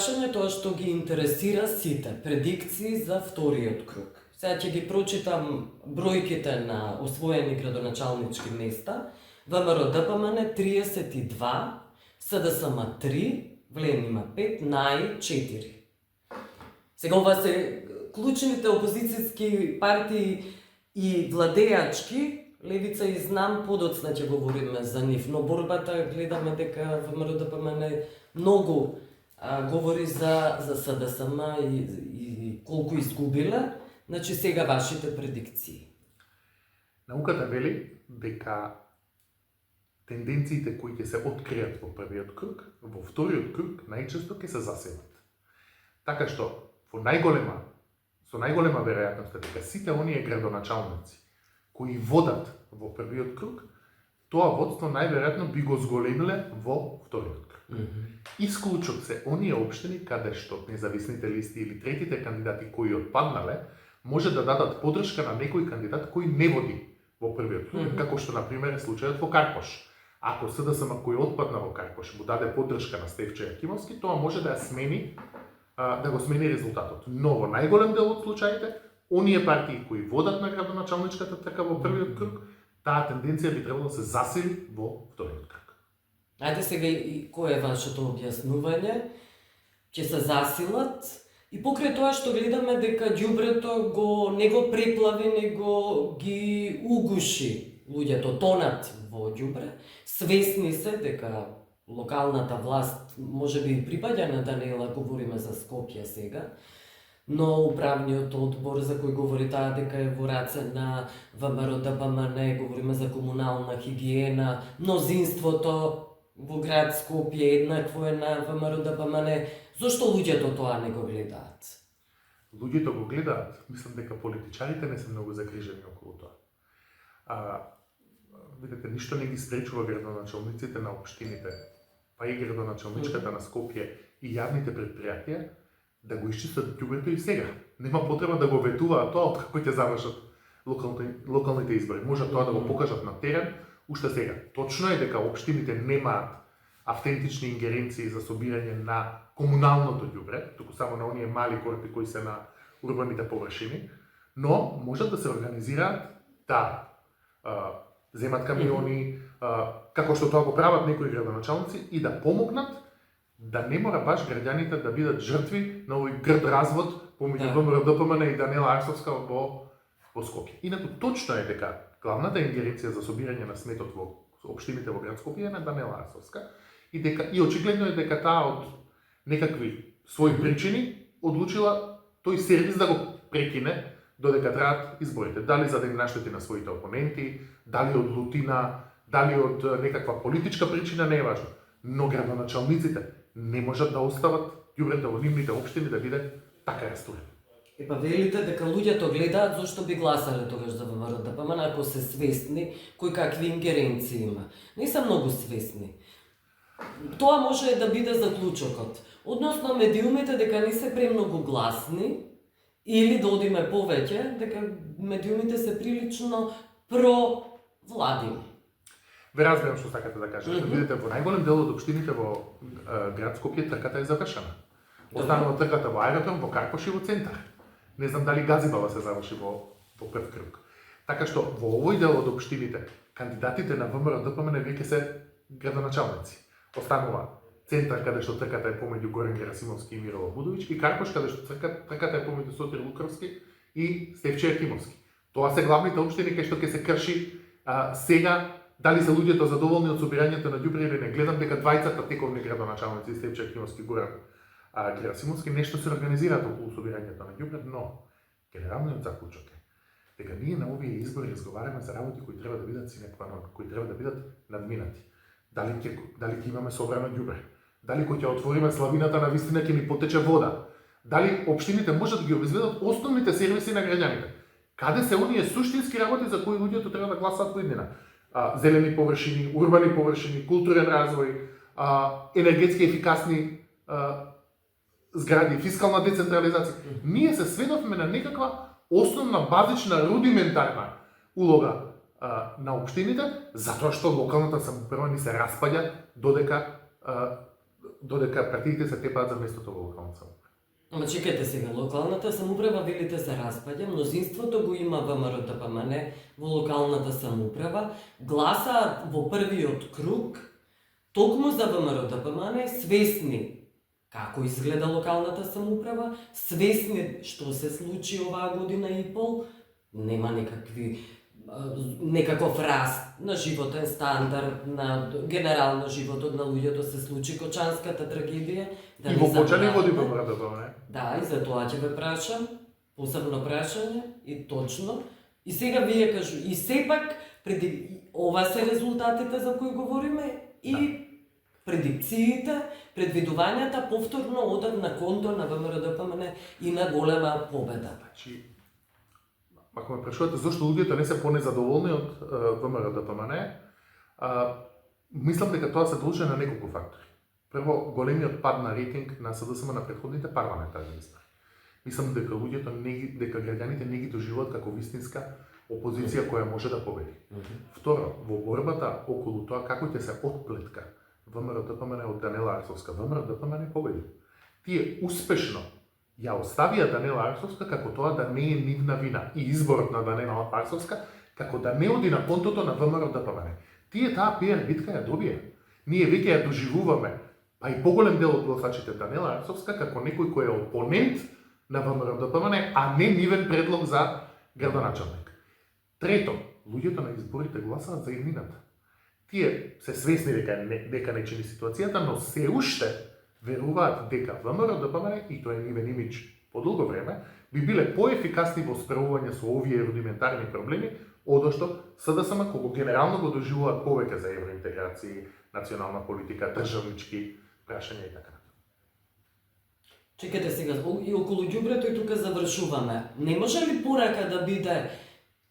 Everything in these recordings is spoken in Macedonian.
прашање тоа што ги интересира сите, предикции за вториот круг. Сега ќе ги прочитам бројките на освоени градоначалнички места. ВМРО ДПМН 32, СДСМ 3, ВЛЕН има 5, НАИ 4. Сега ова се клучните опозицијски партии и владеачки. Левица и знам, подоцна ќе говориме за нив, но борбата гледаме дека ВМРО ДПМН многу говори за СДСМ и колку изгубила. Значи сега вашите предикции. Науката вели дека тенденциите кои ќе се откријат во првиот круг, во вториот круг најчесто ќе се засилат. Така што со најголема веројатност дека сите оние градоначалници кои водат во првиот круг, тоа водство најверојатно би го зголемиле во вториот круг. Исклучок се оние општини каде што независните листи или третите кандидати кои отпаднале може да дадат поддршка на некој кандидат кој не води во првиот круг, како што на пример е случајот во Карпош. Ако СДСМ кој отпадна во Карпош му даде поддршка на Стефче Јакимовски, тоа може да ја смени, да го смени резултатот. Но во најголем дел од случаите, оние партии кои водат на градоначалничката трка во првиот круг, таа тенденција би требало да се засили во вториот круг. Ајде сега и кој е вашето објаснување? Ќе се засилат? И покрај тоа што гледаме дека ѓубрето не го преплави, него ги угуши луѓето, тонат во ѓубре, свесни се дека локалната власт може би припаѓа на Даниела, говориме за Скопје сега, но управниот одбор за кој говори таа дека е во раце на ВМРО ДПМН, говориме за комунална хигиена, мнозинството во град Скопје еднакво е на ВМРО ДПМН. Зошто луѓето тоа не го гледаат? Луѓето го гледаат, мислам дека политичарите не се многу загрижени околу тоа. Видите, ништо не ги спречува градоначалниците на општините, па и градоначалничката на Скопје и јавните предпријатија да го исчистат ѓубрето и сега. Нема потреба да го ветуваат тоа откако ќе завршат локалните избори. Може тоа да го покажат на терен уште сега. Точно е дека општините немаат автентични ингеренции за собирање на комуналното ѓубре, туку само на оние мали корпи кои се на урбаните површини, но можат да се организираат да земат камиони, како што тоа го прават некои градоначалници и да помогнат да не мора баш граѓаните да бидат жртви на овој грд развод помеѓу ВМРО ДПМН и Даниела Арсовска во Скопје. Инаку точно е дека главната ингеренција за собирање на сметот во општините во град Скопје е на Даниела Арсовска и очигледно е дека таа од некакви своји причини одлучила тој сервис да го прекине додека траат изборите. Дали за да им наштети на своите опоненти, дали од лутина, дали од некаква политичка причина, не е важно. Но градоначалниците не можат да остават ѓубрето во нивните општини да биде така растурено. Епа велите дека луѓето гледаат зошто би гласале тогаш за ВМРО ДПМН ако се свесни кој какви ингеренции има. Не се многу свесни. Тоа може да биде заклучокот. Односно медиумите дека не се премногу гласни или да одиме повеќе дека медиумите се прилично провладини. Ве разбирам што сакате да кажете. Видите, во најголем дел од општините во град Скопје трката е завршена. Останува трката во аеродром, во Карпош и во центар. Не знам дали Газибала се заврши во прв круг. Така што во овој дел од општините кандидатите на ВМРО ДПМН веќе се градоначалници. Останува центар каде што трката е помеѓу Горан Герасимовски и Мирова Будовиќ и Карпош каде што трката е помеѓу Сотир Лукровски и Стефче Јакимовски. Тоа се главните општини кај што ќе се крши сега. Дали се луѓето задоволни од собирањето на ѓубре или не? Гледам дека двајцата тековни градоначалници, Стефче Јакимовски и Горан Герасимовски, нешто се организираат околу собирањето на ѓубре, но генералниот заклучок е дека ние на овие избори разговараме за работи кои треба да бидат sine qua non, кои треба да бидат надминати. Дали ќе имаме собрано ѓубре? Дали кога ќе отвориме славината на вистина ќе ни потече вода? Дали општините можат да ги обезбедат основните сервиси на граѓаните? Каде се оние суштински работи за кои луѓето треба да гласаат во иднина? Зелени површини, урбани површини, културен развој, енергетски ефикасни згради, фискална децентрализација. Ние се сведовме на некаква основна, базична, рудиментарна улога на општините, затоа што локалната самоуправа ни се распаѓа додека додека партиите се тепаат за местото во локалната самоуправа. Ама чекайте сега, локалната самоуправа велите се распаѓа, мнозинството го има ВМРО-ДПМН во локалната самоуправа, гласаат во првиот круг токму за ВМРО-ДПМН, свесни како изгледа локалната самоуправа, свесни што се случи оваа година и пол, нема некаков раст на животен стандард, на генерално животот на луѓето се случи Кочанската трагедија. Да И во Кочани води ВМРО-ДПМН. Да, и за тоа ќе ве прашам, посебно прашање, и точно. И сега вие кажу, и сепак, ова се резултатите за кои говориме, и предикциите, предвидувањата повторно одат на конто на ВМРО-ДПМН и на голема победа. Значи, ако ме прашувате зошто луѓето не се понезадоволни од ВМРО-ДПМН, мислам дека тоа се должи на неколку фактори. Прво, големиот пад на рейтинг на СДСМ на претходните парламентарни избори. Мислам дека дека граѓаните не ги доживуваат како вистинска опозиција која може да победи. Второ, во борбата околу тоа како ќе се отплетка ВМРО-ДПМН од Данела Арсовска, ВМРО-ДПМН победи. Тие успешно ја оставија Данела Арсовска како тоа да не е нивна вина и изборот на Данела Арсовска како да не оди на контото на ВМРО-ДПМН. Тие таа пиар битка ја добија. Ние веќе ја доживуваме, па и поголем дел од гласачите Данела Арсовска како некој кој е опонент на ВМРО-ДПМН, а не нивен предлог за градоначалник. Трето, луѓето на изборите гласаат за иднината. Тие се свесни дека не чини ситуацијата, но се уште веруваат дека ВМРО-ДПМН, и тоа е нивен имидж по долго време, би биле поефикасни во справување со овие рудиментарни проблеми, одошто СДСМ кога генерално го доживуваат повеќе за евроинтеграција, национална политика, државнички прашања и така. Чекате сега, и околу ѓубрето и тука завршуваме. Не може ли порака да биде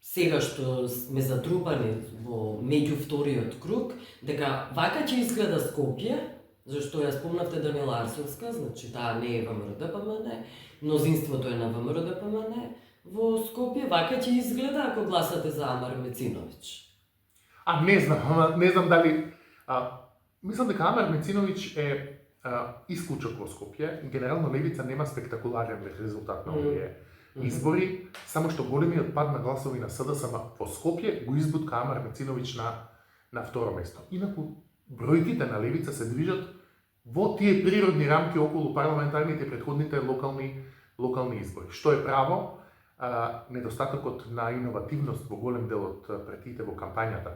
сега што сме затрупани во меѓу вториот круг, дека вака ќе изгледа Скопје, зашто ја спомнавте Данела Арсовска, значи таа не е ВМРО-ДПМН, мнозинството е на ВМРО-ДПМН во Скопје, вака ќе изгледа ако гласате за Амар Мециновиќ? Не знам дали... мислам дека Амар Мециновиќ е исклучок во Скопје. Генерално левица нема спектакуларен резултат на овие избори, само што големиот пад на гласови на СДСМ во Скопје го избутка Амар Мециновиќ на второ место. Инаку бројките на левица се движат во тие природни рамки околу парламентарните и претходните локални избори. Што е право, недостатокот на иновативност во голем дел од партиите во кампањата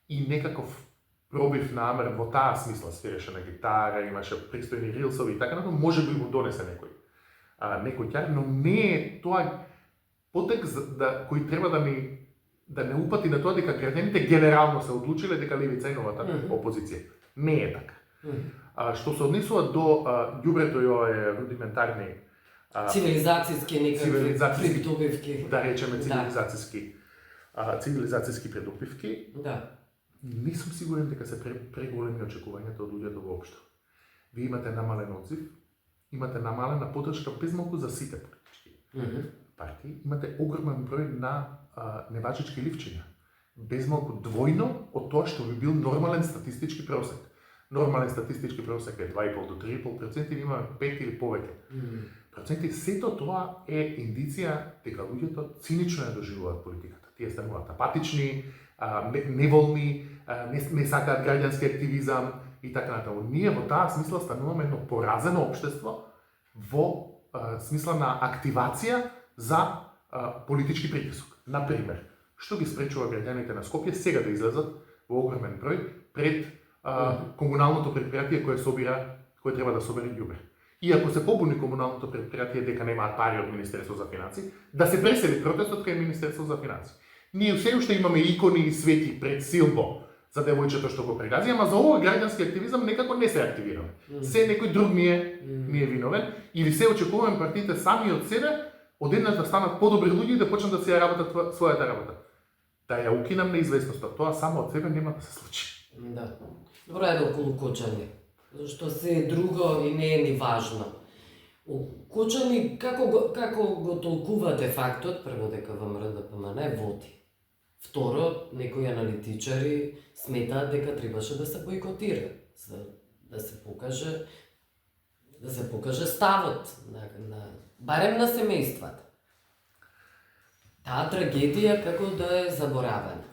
и некаков пробив на Амар во таа смисла, свиреше на гитара, имаше пристојни рилсови и така натаму, може би му донесе некој ќар, но не е тоа потек кој треба да не упати на тоа дека граѓаните генерално се одлучиле дека левица е новата опозиција. Не е така. Што се однесува до ѓубрето и овие рудиментарни цивилизацијски некакви придобивки. Да речеме цивилизацијски придобивки. Да. Не сум сигурен дека се преголеми очекувањата од луѓето воопшто. Вие имате намален одзив, имате намалена поддршка безмалку за сите политички партии, имате огромен број на неважички ливчиња. Безмалку двојно од тоа што би бил нормален статистички просек. Нормален статистички просек е 2,5 до 3,5%, и имаме 5 или повеќе проценти. Сето тоа е индиција дека луѓето цинично ја доживуваат политиката. Тие стануваат апатични, неволни, не сакаат граѓански активизам и така натаму. Ние во таа смисла стануваме едно поразено општество во смисла на активација за политички притисок. Например, што ги спречува граѓаните на Скопје сега да излезат во огромен број пред комуналното предпријатие кое треба да собере ѓубре. И ако се побуни комуналното предпријатие дека немаат пари од Министерство за финансии, да се пресели протестот кај Министерство за финансии. Ние се уште имаме икони и свети пред Силбо за девојчето што го прегази, ама за овој граѓански активизам некако не се активираме. Се некој друг ми е виновен, или се очекуваме партиите сами од себе одеднаш да станат подобри луѓе и да почнат да се ја работат својата работа. Да ја укинам неизвестноста, тоа само од себе нема да се случи. Да. Добро е да околу Кочани, зашто се друго и не е ни важно. Кочани, како го толкувате фактот, прво дека ВМРО-ДПМН води? Второ, некои аналитичари сметаат дека требаше да се бойкотира за да се покаже ставот барем на семејствата. Таа трагедија како да е заборавена.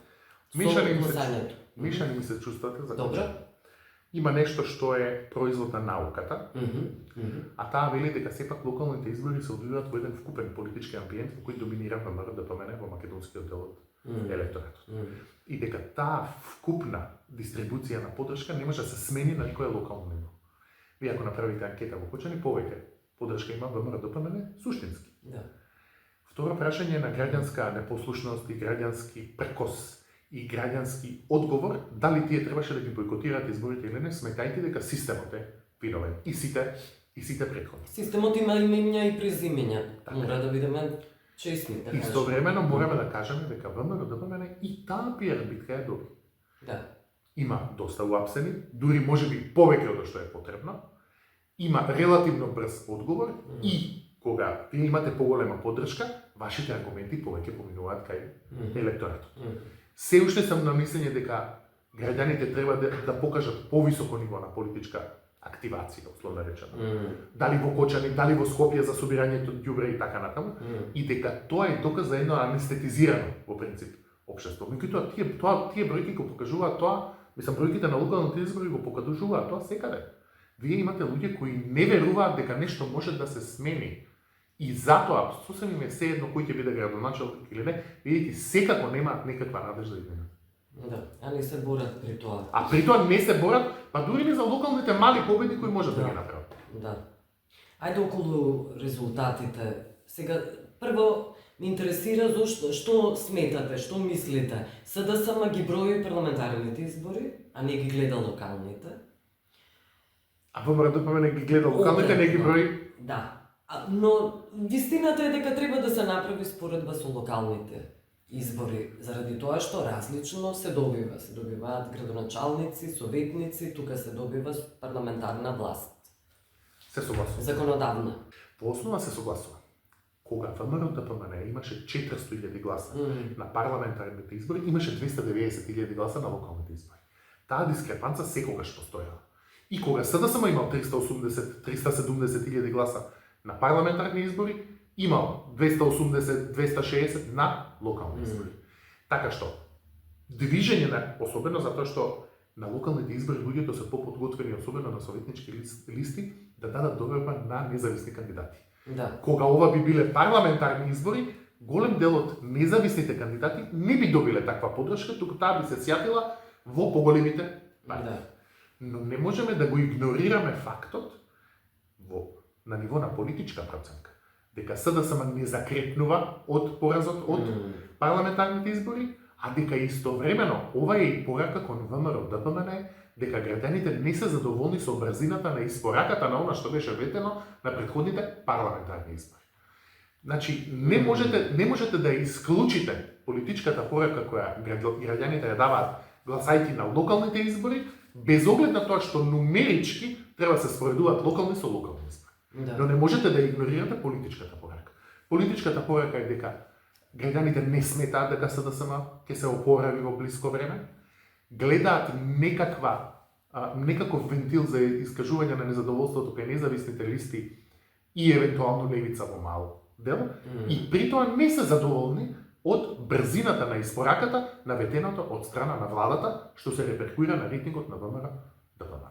Мешани ми се чувствате за Добро. Има нешто што е производ на науката, а таа вели дека сепак локалните избори се одвиваат во еден вкупен политички амбиент во кој доминира ВМРО ДПМН во македонскиот дел од електоратот. И дека таа вкупна дистрибуција на поддршка не може да се смени на никое локално ниво. Вие ако направите анкета во Кочани, повеќе поддршка има ВМРО ДПМН суштински. Да. Второ прашање на граѓанска непослушност и граѓански пркос и граѓански одговор, дали тие требаше да ги бойкотираат изборите или не, сметајте дека системот е виновен. И сите претходни. Системот има имења и презимења. Мора да бидеме честни, да кажеме. Истовремено мораме да кажеме дека ВМРО ДПМН и таа пиар битка е добри. Да. Има доста уапсени, дури можеби повеќе од што е потребно. Има релативно брз одговор и кога вие имате поголема поддршка, вашите аргументи повеќе поминуваат кај електоратот. Се уште сум на мислење дека граѓаните треба да покажат повисоко ниво на политичка активација, условно речено. Дали во Кочани, дали во Скопје за собирањето ѓубре и така натаму, и дека тоа е доказ за едно анестетизирано во принцип општество. Меѓутоа тие бројки го покажуваат тоа, мислам бројките на локалните избори го покажуваат тоа секаде. Вие имате луѓе кои не веруваат дека нешто може да се смени. И затоа, сосем им е сеедно кој ќе биде градоначелник или не, видите, секако немаат некаква надежда да изменат. Да, а не се борат при тоа. А при тоа не се борат, па дури не за локалните мали победи кои можат да ги направат. Да. Ајде околу резултатите. Сега, прво, ме интересира што сметате, што мислите. СДСМ ги брои парламентарните избори, а не ги гледа локалните. А ВМРО ДПМН ги гледа локалните, не ги брои? Да. Но вистината е дека треба да се направи споредба со локалните избори, заради тоа што различно се добива. Се добиваат градоначалници, советници, тука се добива парламентарна власт. Се согласува. Законодавна. Во основа се согласува. Кога ВМРО ДПМН имаше 400.000 гласа на парламентарните избори, имаше 290.000 гласа на локалните избори. Таа дискрепанца секогаш постојала. И кога СДСМ имал 370.000 гласа на парламентарни избори, имал 280-260 на локални избори. Така што, движење на, особено затоа што на локалните избори луѓето се поподготвени, особено на советнички листи, да дадат доверба на независни кандидати. Да. Кога ова би биле парламентарни избори, голем дел од независните кандидати не би добиле таква поддршка, туку таа би се сјатила во поголемите партии. Да. Но не можеме да го игнорираме фактот на ниво на политичка проценка, дека СДСМ не закрепнува од поразот од парламентарните избори, а дека истовремено ова е и порака кон ВМРО ДПМН, дека граѓаните не се задоволни со брзината на испораката на она што беше ветено на претходните парламентарни избори. Значи, не можете да исклучите политичката порака која граѓаните ја даваат гласајќи на локалните избори, без оглед на тоа што нумерички треба се споредуваат локални со локални избори. Да. Но не можете да игнорирате политичката порака. Политичката порака е дека граѓаните не сметаат дека СДСМ ќе се опорави во блиско време, гледаат некаков вентил за искажување на незадоволството кај независните листи и евентуално левица во мал дел, и при тоа не се задоволни од брзината на испораката на ветеното од страна на владата, што се реперкуира на рейтингот на ВМРО ДПМН.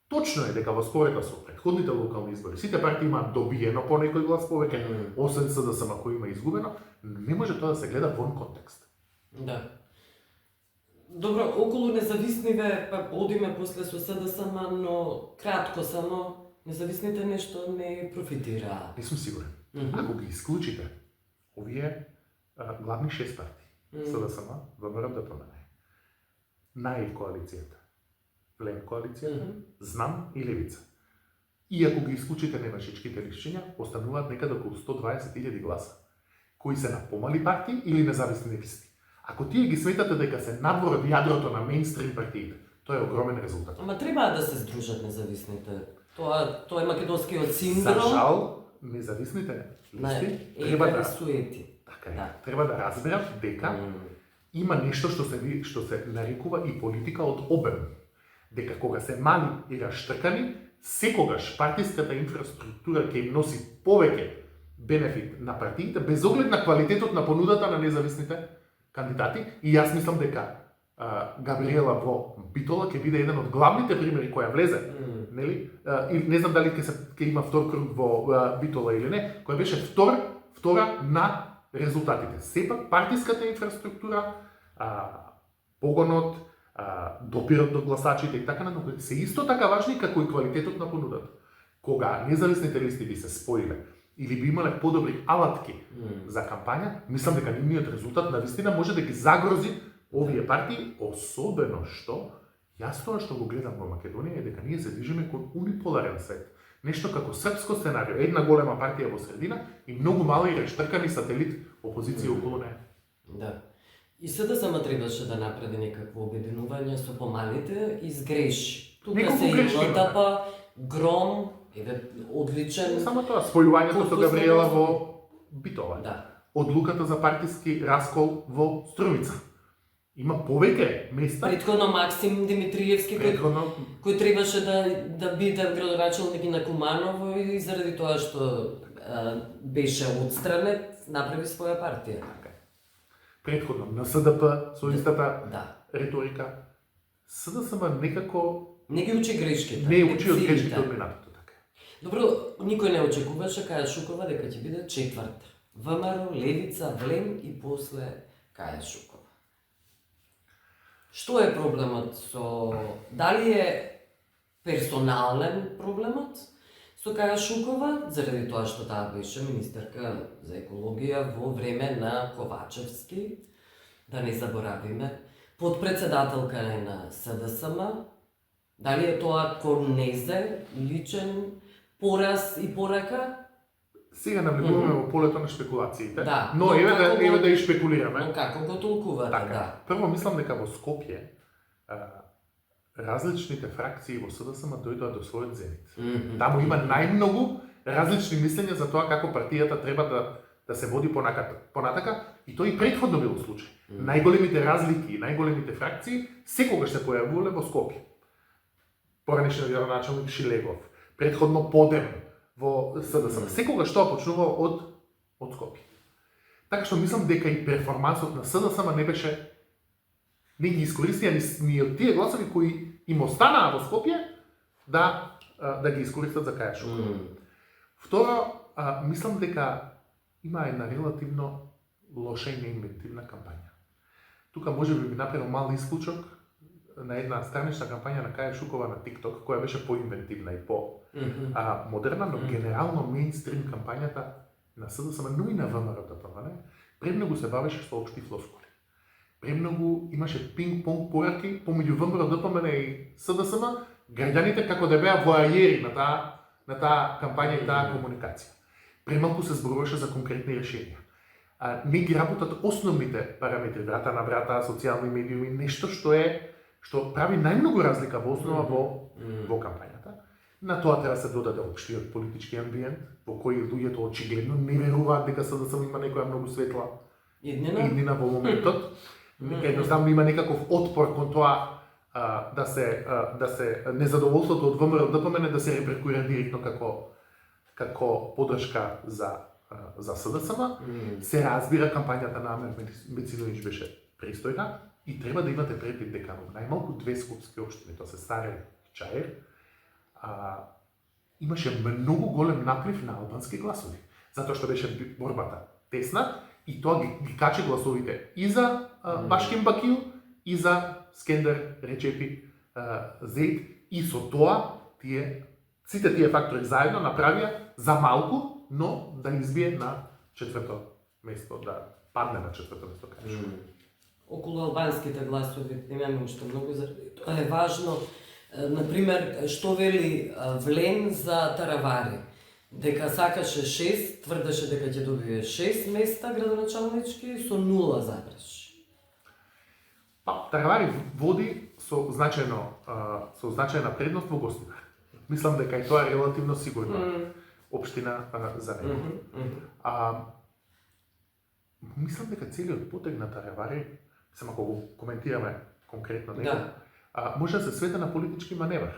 Точно е дека во споредба со претходните локални избори сите партии имаат добиено по некој глас повеќе, освен СДСМ кој има изгубено, но не може тоа да се гледа вон контекст. Да. Добро, околу независниве па одиме после со СДСМ, но кратко само, независните нешто не профитираат. Не сум сигурен. Ако ги исклучите овие главни 6 партии, СДСМ, ВМРО ДПМН, нај коалицијата, Плен коалицијата, Знам и Левица. И ако ги исклучите невашичките лишчиња, остануваат некаде околу 120.000 гласа, кои се на помали партии или независни листи. Ако тие ги сметате дека се надвор од јадрото на мејнстрим партиите, тоа е огромен резултат. Ама треба да се здружат независните. Тоа е македонскиот синдром. За жал, независните листи треба да суети. Така е. Треба да разберат дека има нешто што се нарекува и политика од обем. дека кога се мали и раштркани, секогаш партиската инфраструктура ќе им носи повеќе бенефит на партиите, без оглед на квалитетот на понудата на независните кандидати. И јас мислам дека Габриела во Битола ќе биде еден од главните примери која влезе, нели? И не знам дали ќе има втор круг во Битола или не, која беше втора на резултатите. Сепак партиската инфраструктура, погонот, допирот до гласачите и така натаму се исто така важни како и квалитетот на понудата. Кога независните листи би се споиле или би имале подобри алатки за кампања, мислам дека нивниот резултат на вистина може да ги загрози овие партии, особено што јас тоа што го гледам во Македонија е дека ние се движиме кон униполарен свет. Нешто како српско сценарио, една голема партија во средина и многу мала и раштркани сателит опозиција околу неа. Да. И СДСМ требаше да направи некакво обединување со помалите и сгреши. Тука се ЛДП, Гром, одличен. Само тоа, спојувањето со Габриела во Битола. Да. Одлуката за партиски раскол во Струмица. Има повеќе места. Претходно Максим Димитриевски кој требаше да биде градоначалник на Куманово и заради тоа што беше отстранет, направи своја партија. Претходно на СДП со истата риторика. СДСМ некако не ги учи грешките. Не учи од грешките од минатото, така. Добро, никој не очекуваше Каја Шукова дека ќе биде четврта. ВМРО, Левица, Влем и после Каја Шукова. Што е проблемот со... Дали е персонален проблемот со Каја Шукова, заради тоа што таа беше министерка за екологија во време на Ковачевски, да не заборавиме, подпредседателка е на СДСМ, дали е тоа корнезе, личен пораз и порака? Сега навлегуваме во полето на шпекулациите, да, но еве да и шпекулираме. Но како го толкувате, да? Прво мислам дека во Скопје различните фракции во СДСМ дојдоа до својот зенит. Таму има најмногу различни мислења за тоа како партијата треба да се води понатака и тој и претходно бил случај. Најголемите разлики и најголемите фракции секогаш се појавувале во Скопје. Поранешниот градоначалник Шилегов, претходно Подем во СДСМ. Секогаш тоа почнува од Скопје. Така што мислам дека и перформансот на СДСМ не ги искористија ни од тие гласови кои им останаа во Скопје да ги искористат за Каја Шукова. Второ, мислам дека има една релативно лоша и неинвентивна кампања. Тука може би направил мал исклучок на една странична кампања на Каја Шукова на TikTok, која беше поинвентивна и по-модерна, но генерално мејнстрим кампањата на СДСМ, но и на ВМРО-ДПМН, премногу се бавеше со општи флоскули. Премногу имаше пинг-понг пораки помеѓу ВМРО-ДПМН и СДСМ, граѓаните како да беа воајери на таа кампања и таа комуникација. Премалку се зборуваше за конкретни решенија. Не ги работат основните параметри, врата на врата, социјални медиуми, нешто што прави најмногу разлика во основа во кампањата. На тоа треба се додаде општиот политички амбиент, во кој луѓето очигледно не веруваат дека СДСМ има некоја многу светла иднина во моментот. Едноставно има некаков отпор кон тоа да се незадоволството од ВМРО-ДПМН да се реперкуира директно како подршка за СДСМ. Се разбира, кампањата на Амер Мециновиќ беше престојна и треба да имате предвид дека најмалку две скопски општини, тоа се Старе и Чаир, имаше многу голем наплив на албански гласови, затоа што беше борбата тесна и тоа ги качи гласовите и за Башким Бакил и за Скендер Речепи Зейд, и со тоа сите тие фактори заедно направија за малку, но да избие на четврто место, да падне на четврто место, кажеш. Околу албанските гласови немаме уште многу, тоа е важно. Например, што вели Влем за Таравари? Дека сакаше 6, тврдеше дека ќе добие 6 места градоначалнички со 0 забраш. Таравари води со значајна предност во Гостивар. Мислам дека и тоа е релативно сигурна општина за него. Мислам дека целиот потег на Таравари, само ако го коментираме конкретно него, може да се сведе на политички маневар.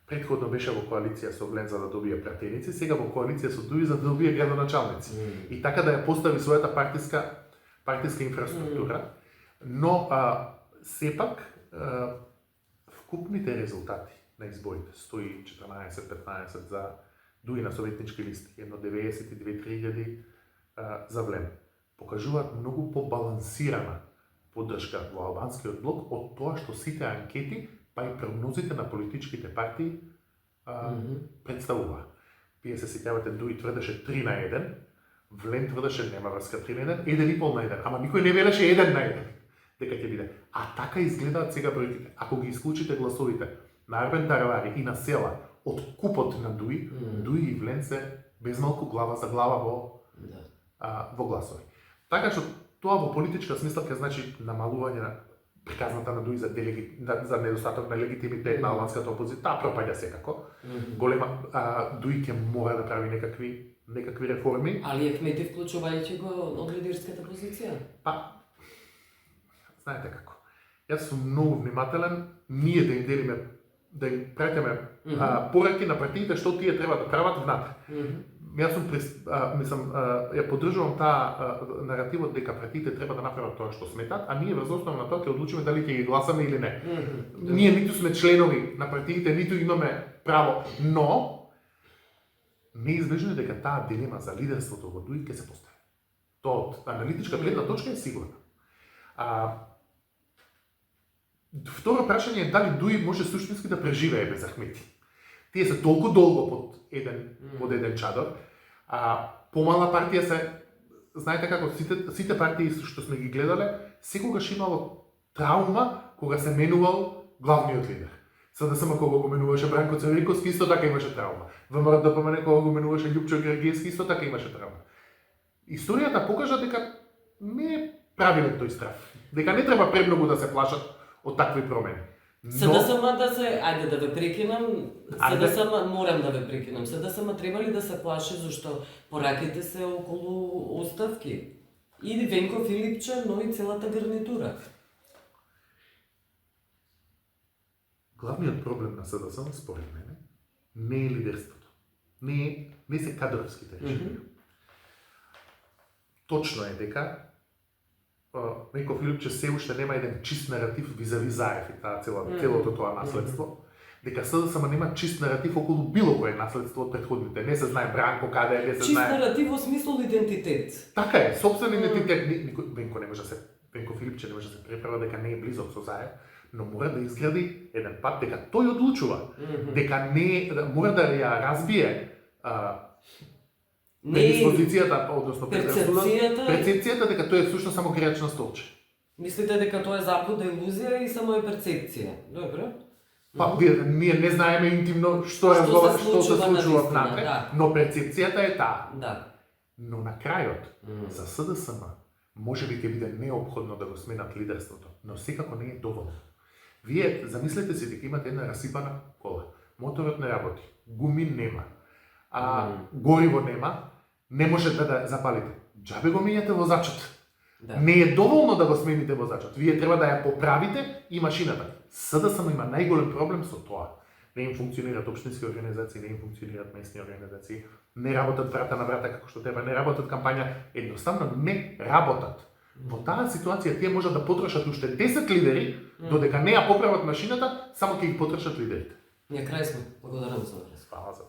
Претходно беше во коалиција со Влен за да добие пратеници, сега во коалиција со Дуи за да добие градоначалници. И така да ја постави својата партиска инфраструктура. Но сепак вкупните резултати на изборите, 114-15 за Дуи на советнички листи, 1,92-3,000 за Влен, покажуваат многу побалансирана поддршка во албанскиот блок од тоа што сите анкети, па и прогнозите на политичките партии представува. Вие се сеќавате, Дуи тврдеше 3-1, Влен тврдеше нема врска 3-1, 1,5-1, ама никој не велеше 1-1 дека ќе биде. А така изгледаат сега бројките. Ако ги исклучите гласовите на Арбен Таравари и на Села од купот на Дуи, Дуи и Влен се безмалку глава за глава во гласови. Така што тоа во политичка смисла ќе значи намалување на приказната на Дуи за недостаток на легитимитет на албанската опозиција. Таа пропаѓа секако. Голема Дуи ќе мора да прави некакви реформи. Али е Кмети вклучувајќи го од лидерската позиција? Знаете како. Јас сум многу внимателен, ние да им делиме, да им пратиме пораки на партиите што тие треба да прават внатре. Јас сум ја поддржувам таа наративот дека партиите треба да направат тоа што сметат, а ние врз основа на тоа ќе одлучиме дали ќе ги гласаме или не. Ние ниту сме членови на партиите, ниту имаме право, но неизбежно е дека таа дилема за лидерството во Дуи ќе се постави. Тоа од аналитичка гледна точка е сигурна. Второ прашање е дали Дуи може суштински да преживее без Ахмети. Тие се толку долго под еден чадор. Помала партија се, знаете како, сите партии што сме ги гледале, секогаш имало траума кога се менувал главниот лидер. СДСМ кога го менуваше Бранко Цевриковски, исто така имаше траума. ВМРО-ДПМН кога го менуваше Љупчо Георгиевски, исто така имаше траума. Историјата покажа дека не е правилен тој страв. Дека не треба премногу да се плашат од такви промени. СДСМ ајде да ве прекинам, СДСМ морам да ве прекинам. СДСМ треба ли да се плаши зашто пораките се околу оставки? И Венко Филипче, но и целата гарнитура. Главниот проблем на СДСМ, според мене, не е лидерството. Не се кадровските решенија. Точно е дека Венко Филипче се уште нема еден чист наратив визави Заев и целото тоа наследство. Дека СДСМ нема чист наратив околу било кое наследство од претходните. Не се знае Бранко каде е, не се знае. Чист наратив во смисло идентитет. Така е, собствен идентитет. Венко Филипче не може да се преправа дека не е близок со Заев, но мора да изгради еден пат дека тој одлучува. Дека не мора да ја разбие предиспозицијата, односно перцепцијата дека тој е всушност само греач на столче. Мислите дека тоа е заблуда, илузија и само е перцепција? Добро. Ние не знаеме интимно што се случува внатре, но перцепцијата е таа. Да. Но на крајот, за СДСМ, може би ќе биде неопходно да го сменат лидерството, но секако не е доволно. Вие замислете си дека имате една расипана кола. Моторот не работи, гуми нема, гориво нема, не можете да запалите. Џабе го менјате возачот. Да. Не е доволно да го смените возачот. Вие треба да ја поправите и машината. СДСМ има најголем проблем со тоа. Не им функционираат општински организации, не им функционираат местни организации, не работат врата на врата како што треба, не работат кампања, едноставно не работат. Во таа ситуација тие можат да потрошат уште 10 лидери, додека не ја поправат машината, само ќе ги потрошат лидерите. Ние крај сме. Благодарам за. Фала за.